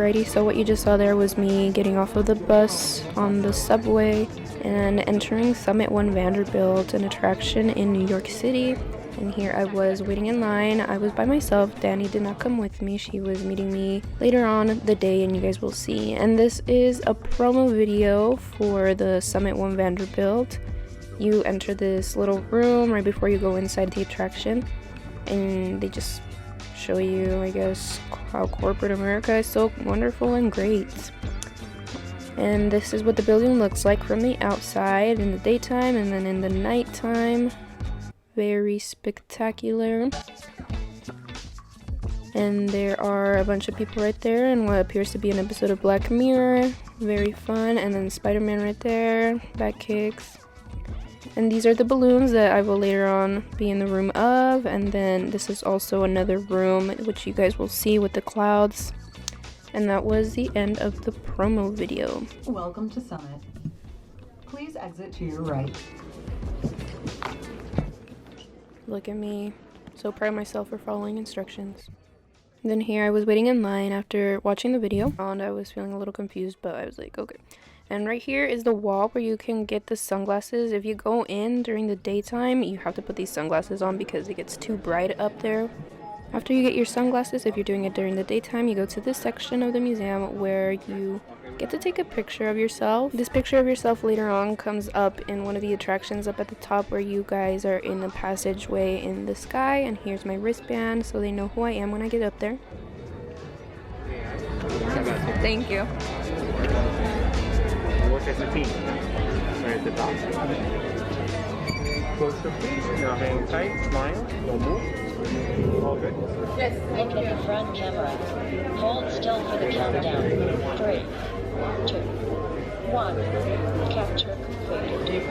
Alrighty, so what you just saw there was me getting off of the bus on the subway and entering Summit One Vanderbilt, an attraction in New York City. And here I was waiting in line. I was by myself. Danny did not come with me. She was meeting me later on the day, and you guys will see. And this is a promo video for the Summit One Vanderbilt. You enter this little room right before you go inside the attraction, and they just show you, I guess, how corporate America is so wonderful and great. And this is what the building looks like from the outside in the daytime, and then in the nighttime. Very spectacular. And there are a bunch of people right there in what appears to be an episode of Black Mirror. Very fun. And then Spider-Man right there, back kicks. And these are the balloons that I will later on be in the room of. And then this is also another room which you guys will see with the clouds. And that was the end of the promo video. Welcome to Summit. Please exit to your right. Look at me. So proud of myself for following instructions. Then here I was waiting in line after watching the video, and I was feeling a little confused, but I was like, okay. And right here is the wall where you can get the sunglasses. If you go in during the daytime, you have to put these sunglasses on because it gets too bright up there. After you get your sunglasses, if you're doing it during the daytime, you go to this section of the museum where you get to take a picture of yourself. This picture of yourself later on comes up in one of the attractions up at the top where you guys are in the passageway in the sky. And here's my wristband so they know who I am when I get up there. Thank you. Work as a team. Right at the top. Closer, please. Now hang tight. Smile. Don't move. All good? Yes. Look at the front camera. Hold still for the countdown. 3, 2, 1. Capture complete.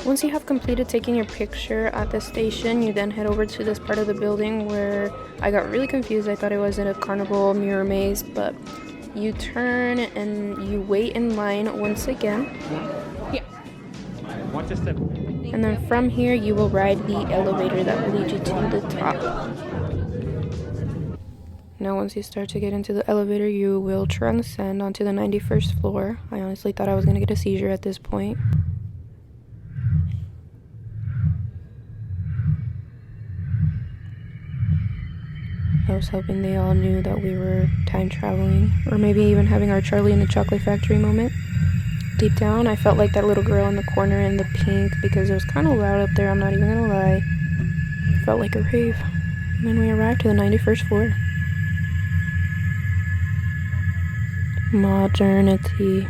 Once you have completed taking your picture at the station, you then head over to this part of the building where I got really confused. I thought it was in a carnival mirror maze, but you turn and you wait in line once again. Yeah. Watch a step. And then from here you will ride the elevator that will lead you to the top. Now once you start to get into the elevator, you will transcend onto the 91st floor. I honestly thought I was going to get a seizure at this point. I was hoping they all knew that we were time traveling, or maybe even having our Charlie in the Chocolate Factory moment. Deep down, I felt like that little girl in the corner in the pink because it was kind of loud up there, I'm not even gonna lie. It felt like a rave. And then we arrived to the 91st floor. Modernity.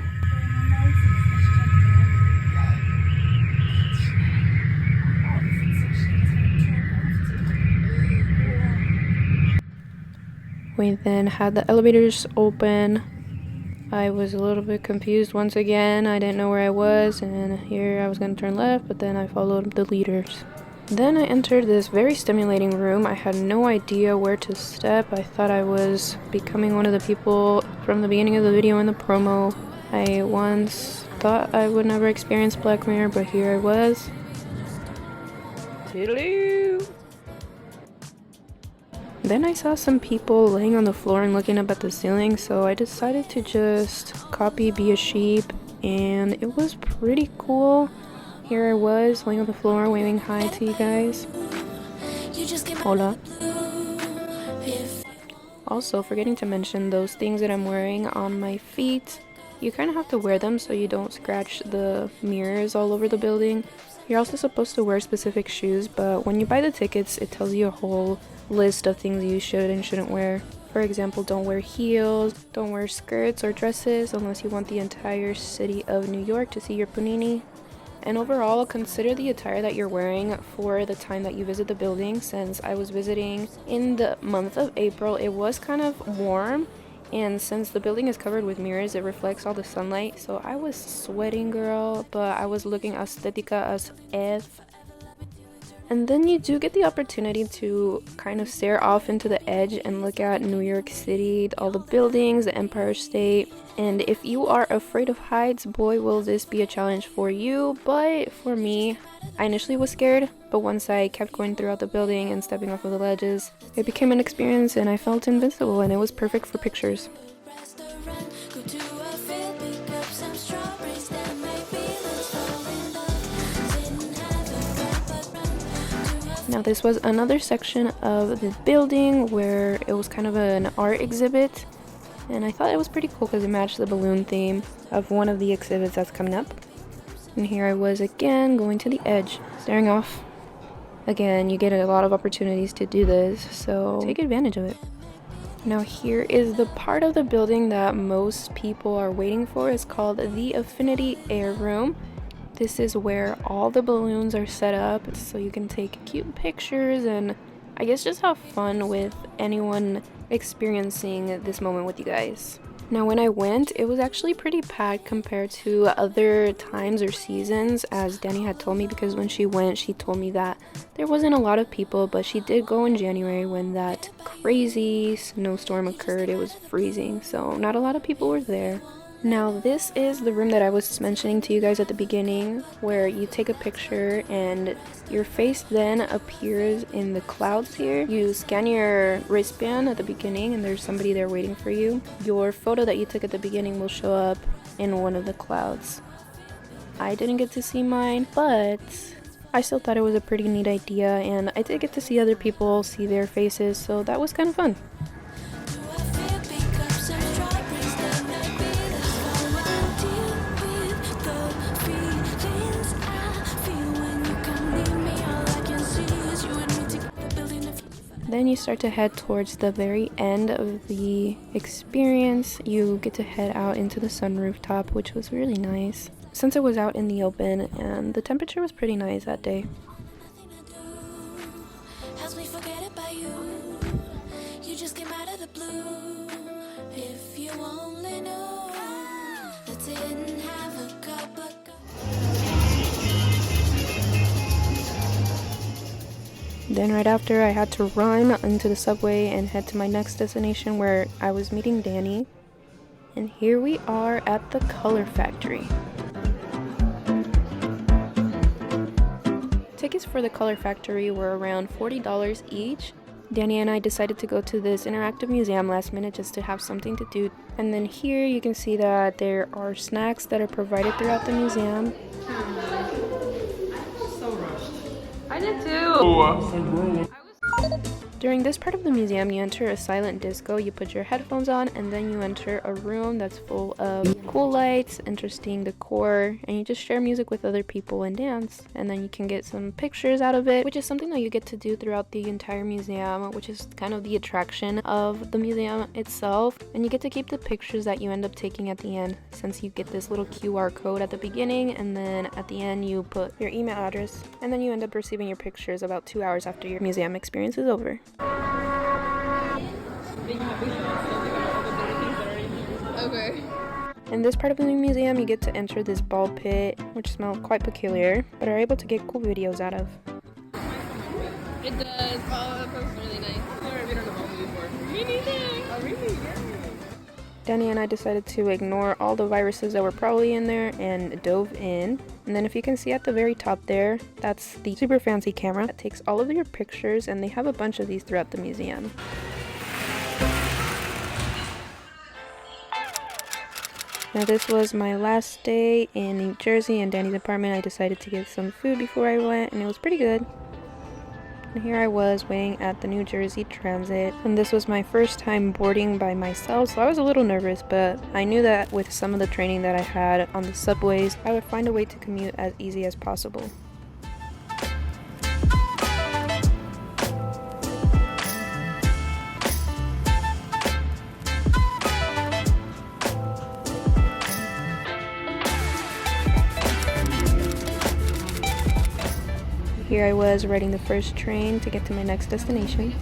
We then had the elevators open. I was a little bit confused once again. I didn't know where I was, and here I was going to turn left, but then I followed the leaders. Then I entered this very stimulating room. I had no idea where to step. I thought I was becoming one of the people from the beginning of the video in the promo. I once thought I would never experience Black Mirror, but here I was. Toodaloo! Then I saw some people laying on the floor and looking up at the ceiling, so I decided to just copy Be a Sheep, and it was pretty cool. Here I was, laying on the floor, waving hi to you guys. Hola. Also, forgetting to mention those things that I'm wearing on my feet. You kind of have to wear them so you don't scratch the mirrors all over the building. You're also supposed to wear specific shoes, but when you buy the tickets, it tells you a whole list of things you should and shouldn't wear. For example, don't wear heels, don't wear skirts or dresses unless you want the entire city of New York to see your panini. And overall, consider the attire that you're wearing for the time that you visit the building. Since I was visiting in the month of April, it was kind of warm, and since the building is covered with mirrors, it reflects all the sunlight, so I was sweating, girl, but I was looking aesthetica as F. And then you do get the opportunity to kind of stare off into the edge and look at New York City, all the buildings, the Empire State. And if you are afraid of heights, boy, will this be a challenge for you. But for me, I initially was scared, but once I kept going throughout the building and stepping off of the ledges, it became an experience and I felt invincible, and it was perfect for pictures. Now this was another section of the building where it was kind of an art exhibit, and I thought it was pretty cool because it matched the balloon theme of one of the exhibits that's coming up. And here I was again going to the edge, staring off. Again, you get a lot of opportunities to do this, so take advantage of it. Now here is the part of the building that most people are waiting for. It's called the Affinity Air Room. This is where all the balloons are set up so you can take cute pictures and I guess just have fun with anyone experiencing this moment with you guys. Now when I went, it was actually pretty packed compared to other times or seasons, as Danny had told me, because when she went, she told me that there wasn't a lot of people, but she did go in January when that crazy snowstorm occurred. It was freezing, so not a lot of people were there. Now this is the room that I was mentioning to you guys at the beginning, where you take a picture and your face then appears in the clouds here. You scan your wristband at the beginning and there's somebody there waiting for you. Your photo that you took at the beginning will show up in one of the clouds. I didn't get to see mine, but I still thought it was a pretty neat idea, and I did get to see other people see their faces, so that was kind of fun. Then you start to head towards the very end of the experience. You get to head out into the sun rooftop, which was really nice, since it was out in the open and the temperature was pretty nice that day. Then right after, I had to run into the subway and head to my next destination where I was meeting Danny. And here we are at the Color Factory. Tickets for the Color Factory were around $40 each. Danny and I decided to go to this interactive museum last minute just to have something to do. And then here you can see that there are snacks that are provided throughout the museum. I did too. During this part of the museum, you enter a silent disco. You put your headphones on and then you enter a room that's full of cool lights, interesting decor, and you just share music with other people and dance. And then you can get some pictures out of it, which is something that you get to do throughout the entire museum, which is kind of the attraction of the museum itself. And you get to keep the pictures that you end up taking at the end, since you get this little QR code at the beginning, and then at the end you put your email address, and then you end up receiving your pictures about 2 hours after your museum experience is over. Okay. In this part of the museum, you get to enter this ball pit, which smells quite peculiar, but are able to get cool videos out of. It does. Oh, that sounds really nice. I've never been on a ball before. Me neither. Oh, really? Yeah. Danny and I decided to ignore all the viruses that were probably in there and dove in. And then if you can see at the very top there, that's the super fancy camera that takes all of your pictures, and they have a bunch of these throughout the museum. Now this was my last day in New Jersey in Danny's apartment. I decided to get some food before I went, and it was pretty good. And here I was waiting at the New Jersey Transit, and this was my first time boarding by myself, so I was a little nervous, but I knew that with some of the training that I had on the subways, I would find a way to commute as easy as possible. Here I was riding the first train to get to my next destination.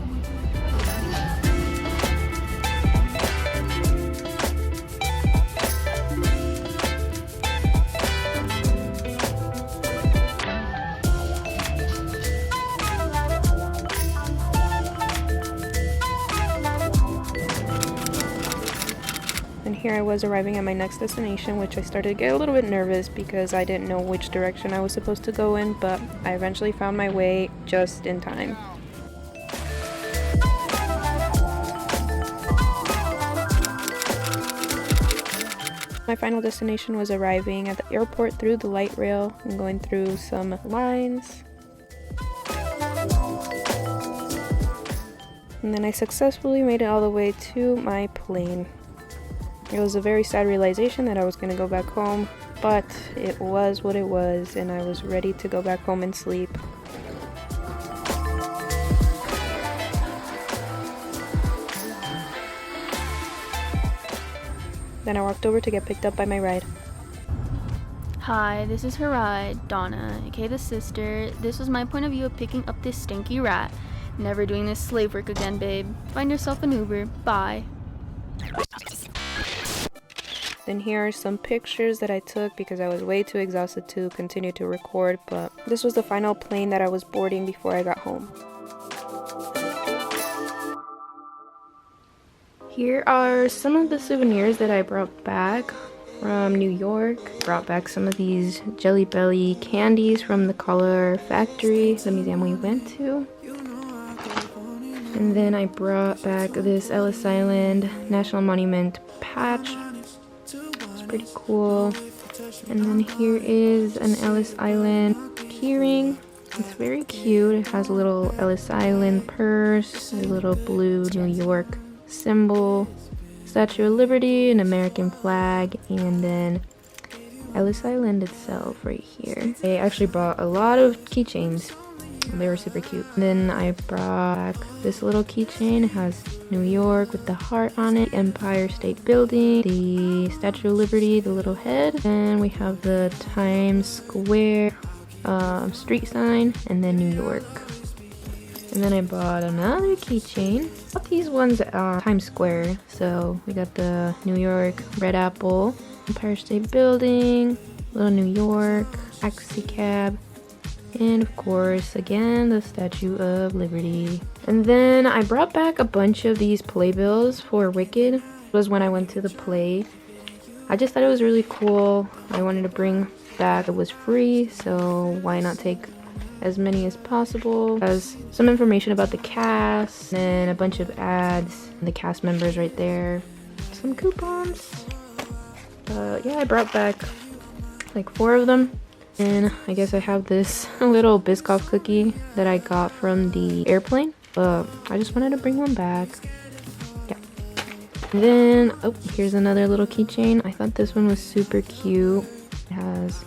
here I was arriving at my next destination, which I started to get a little bit nervous because I didn't know which direction I was supposed to go in, but I eventually found my way just in time. My final destination was arriving at the airport through the light rail and going through some lines. And then I successfully made it all the way to my plane. It was a very sad realization that I was going to go back home, but it was what it was, and I was ready to go back home and sleep. Then I walked over to get picked up by my ride. Hi, this is her ride, Donna, aka the sister. This was my point of view of picking up this stinky rat. Never doing this slave work again, babe. Find yourself an Uber. Bye. Then here are some pictures that I took because I was way too exhausted to continue to record, but this was the final plane that I was boarding before I got home. Here are some of the souvenirs that I brought back from New York. Brought back some of these Jelly Belly candies from the Color Factory, the museum we went to. And then I brought back this Ellis Island National Monument patch. It's pretty cool. And then here is an Ellis Island keyring. It's very cute. It has a little Ellis Island purse, a little blue New York symbol, Statue of Liberty, an American flag, and then Ellis Island itself right here. I actually brought a lot of keychains. They were super cute. Then I brought back this little keychain. It has New York with the heart on it, Empire State Building, the Statue of Liberty, the little head, and we have the Times Square street sign, and then New York. And then I bought another keychain. I bought these ones at Times Square. So we got the New York Red Apple, Empire State Building, little New York, taxi cab, and of course, again, the Statue of Liberty. And then I brought back a bunch of these playbills for Wicked. It was when I went to the play. I just thought it was really cool. I wanted to bring back, it was free, so why not take as many as possible. It has some information about the cast, and a bunch of ads, and the cast members right there. Some coupons. Yeah, I brought back like 4 of them. And I guess I have this little Biscoff cookie that I got from the airplane. But I just wanted to bring one back. Yeah. And then, oh, here's another little keychain. I thought this one was super cute. It has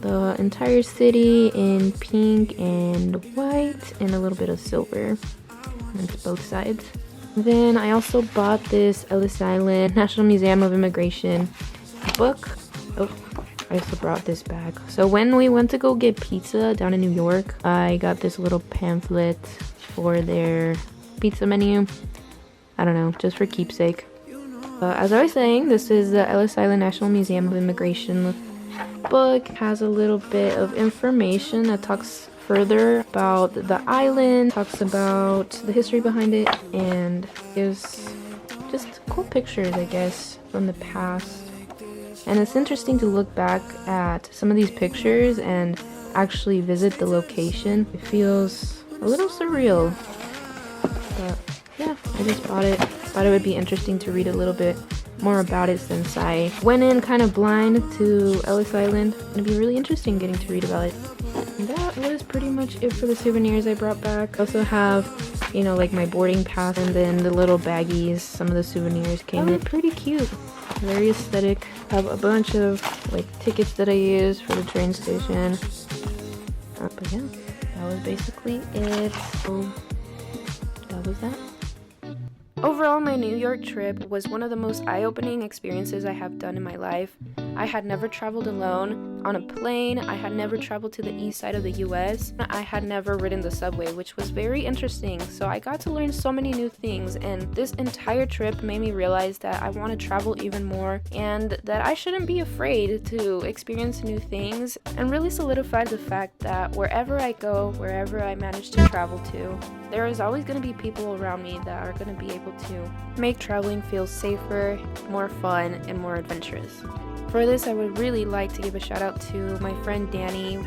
the entire city in pink and white and a little bit of silver. And it's both sides. And then I also bought this Ellis Island National Museum of Immigration book. Oh, I also brought this back. So when we went to go get pizza down in New York, I got this little pamphlet for their pizza menu. I don't know, just for keepsake. As I was saying, this is the Ellis Island National Museum of Immigration book. It has a little bit of information that talks further about the island, talks about the history behind it, and gives just cool pictures, I guess, from the past. And it's interesting to look back at some of these pictures and actually visit the location. It feels a little surreal. But yeah, I just bought it. Thought it would be interesting to read a little bit more about it since I went in kind of blind to Ellis Island. It'd be really interesting getting to read about it. And that was pretty much it for the souvenirs I brought back. I also have, you know, like my boarding pass and then the little baggies. Some of the souvenirs came in pretty cute. Very aesthetic. I have a bunch of like tickets that I use for the train station. But yeah, that was basically it. So that was that. Overall, my New York trip was one of the most eye-opening experiences I have done in my life. I had never traveled alone, on a plane. I had never traveled to the east side of the US. I had never ridden the subway, which was very interesting. So I got to learn so many new things, and this entire trip made me realize that I want to travel even more and that I shouldn't be afraid to experience new things, and really solidified the fact that wherever I go, wherever I manage to travel to, there is always going to be people around me that are going to be able to make traveling feel safer, more fun, and more adventurous. For this, I would really like to give a shout out to my friend Danny,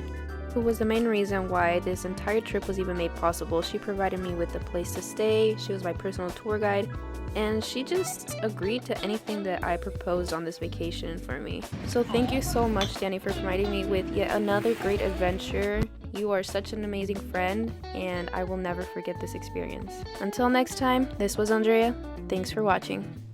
who was the main reason why this entire trip was even made possible. She provided me with a place to stay, she was my personal tour guide, and she just agreed to anything that I proposed on this vacation for me. So thank you so much, Danny, for providing me with yet another great adventure. You are such an amazing friend, and I will never forget this experience. Until next time, this was Andrea. Thanks for watching.